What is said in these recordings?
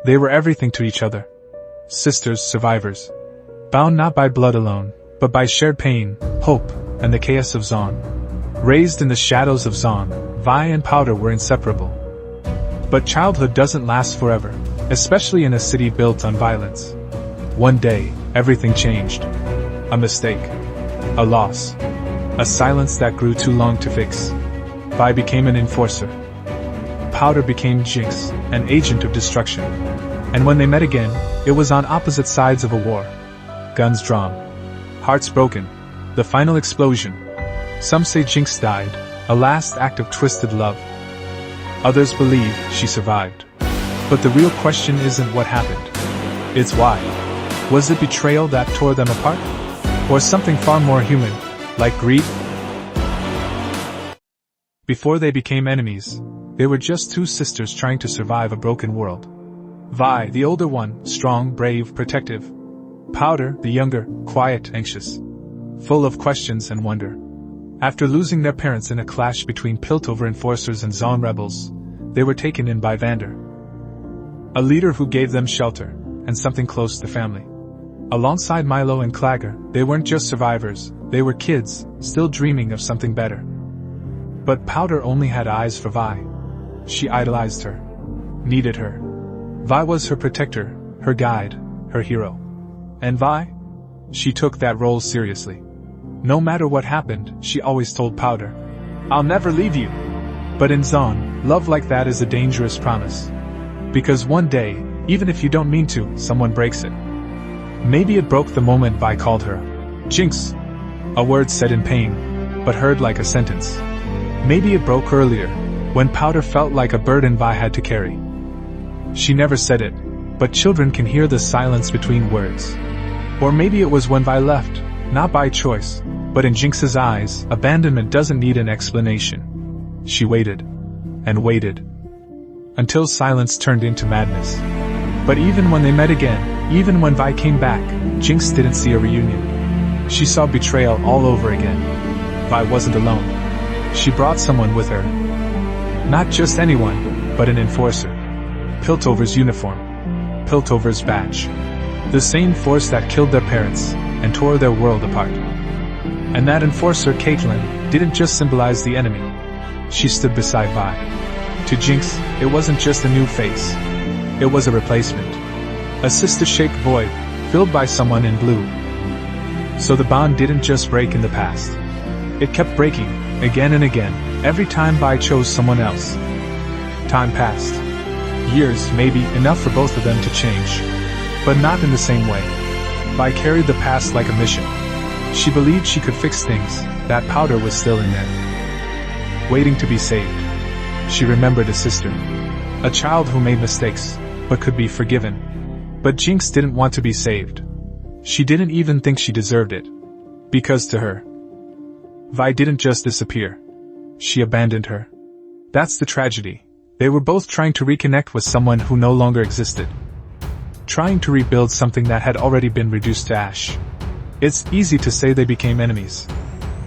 They were everything to each other. Sisters, survivors. Bound not by blood alone, but by shared pain, hope, and the chaos of Zon. Raised in the shadows of Zon, Vi and Powder were inseparable. But childhood doesn't last forever, especially in a city built on violence. One day, everything changed. A mistake. A loss. A silence that grew too long to fix. Vi became an enforcer. Powder became Jinx, an agent of destruction. And when they met again, it was on opposite sides of a war. Guns drawn. Hearts broken. The final explosion. Some say Jinx died, a last act of twisted love. Others believe she survived. But the real question isn't what happened. It's why. Was it betrayal that tore them apart? Or something far more human, like greed? Before they became enemies, they were just two sisters trying to survive a broken world. Vi, the older one, strong, brave, protective. Powder, the younger, quiet, anxious. Full of questions and wonder. After losing their parents in a clash between Piltover enforcers and Zon rebels, they were taken in by Vander. A leader who gave them shelter, and something close to family. Alongside Milo and Clagger, they weren't just survivors, they were kids, still dreaming of something better. But Powder only had eyes for Vi. She idolized her. Needed her. Vi was her protector, her guide, her hero. And Vi? She took that role seriously. No matter what happened, she always told Powder, "I'll never leave you." But in Zon, love like that is a dangerous promise. Because one day, even if you don't mean to, someone breaks it. Maybe it broke the moment Vi called her Jinx. A word said in pain, but heard like a sentence. Maybe it broke earlier, when Powder felt like a burden Vi had to carry. She never said it, but children can hear the silence between words. Or maybe it was when Vi left, not by choice, but in Jinx's eyes, abandonment doesn't need an explanation. She waited. And waited. Until silence turned into madness. But even when they met again, even when Vi came back, Jinx didn't see a reunion. She saw betrayal all over again. Vi wasn't alone. She brought someone with her. Not just anyone, but an enforcer. Piltover's uniform. Piltover's badge. The same force that killed their parents, and tore their world apart. And that enforcer, Caitlin, didn't just symbolize the enemy. She stood beside Vi. To Jinx, it wasn't just a new face. It was a replacement. A sister-shaped void, filled by someone in blue. So the bond didn't just break in the past. It kept breaking, again and again, every time Vi chose someone else. Time passed. Years, maybe, enough for both of them to change. But not in the same way. Vi carried the past like a mission. She believed she could fix things, that Powder was still in there. Waiting to be saved. She remembered a sister. A child who made mistakes, but could be forgiven. But Jinx didn't want to be saved. She didn't even think she deserved it. Because to her, Vi didn't just disappear. She abandoned her. That's the tragedy. They were both trying to reconnect with someone who no longer existed. Trying to rebuild something that had already been reduced to ash. It's easy to say they became enemies.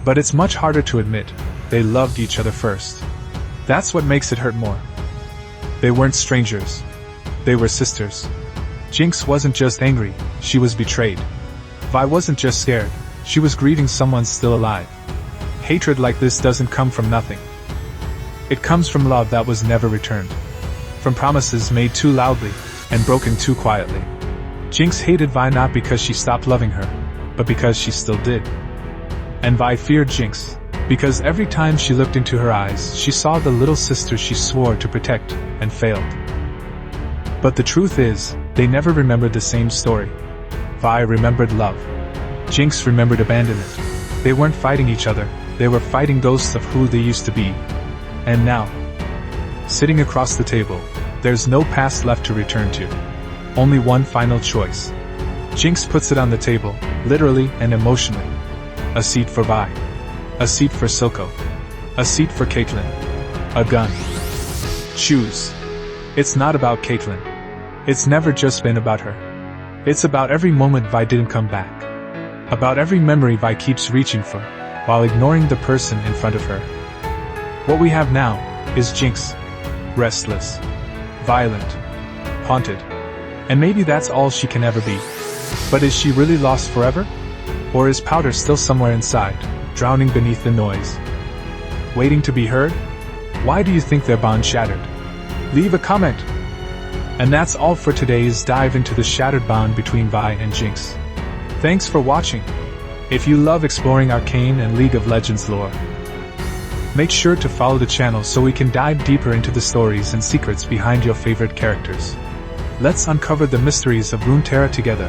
But it's much harder to admit, they loved each other first. That's what makes it hurt more. They weren't strangers. They were sisters. Jinx wasn't just angry, she was betrayed. Vi wasn't just scared, she was grieving someone still alive. Hatred like this doesn't come from nothing. It comes from love that was never returned. From promises made too loudly, and broken too quietly. Jinx hated Vi not because she stopped loving her, but because she still did. And Vi feared Jinx, because every time she looked into her eyes she saw the little sister she swore to protect, and failed. But the truth is, they never remembered the same story. Vi remembered love. Jinx remembered abandonment. They weren't fighting each other, they were fighting ghosts of who they used to be. And now, sitting across the table, there's no past left to return to. Only one final choice. Jinx puts it on the table, literally and emotionally. A seat for Vi. A seat for Silco. A seat for Caitlin. A gun. Choose. It's not about Caitlin. It's never just been about her. It's about every moment Vi didn't come back. About every memory Vi keeps reaching for, while ignoring the person in front of her. What we have now is Jinx. Restless. Violent. Haunted. And maybe that's all she can ever be. But is she really lost forever? Or is Powder still somewhere inside, drowning beneath the noise? Waiting to be heard? Why do you think their bond shattered? Leave a comment! And that's all for today's dive into the shattered bond between Vi and Jinx. Thanks for watching. If you love exploring arcane and League of Legends lore, make sure to follow the channel so we can dive deeper into the stories and secrets behind your favorite characters. Let's uncover the mysteries of Runeterra together.